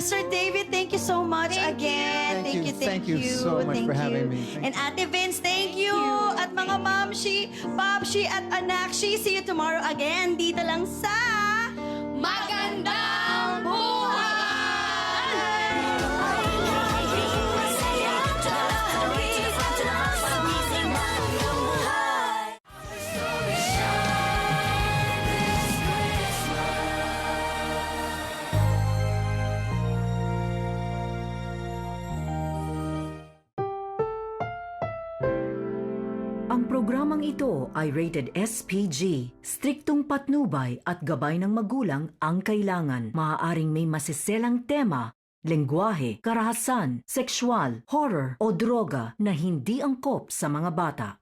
Sir David, thank you so much again. Thank you so much for having me. And Ate Vince, thank you. At mga Mamshi, Papshi at Anakshi, see you tomorrow again. Dito lang sa Magandang buhay! Ang programang ito ay rated SPG. Striktong patnubay at gabay ng magulang ang kailangan. Maaaring may masiselang tema, lengguwahe, karahasan, sexual, horror o droga na hindi angkop sa mga bata.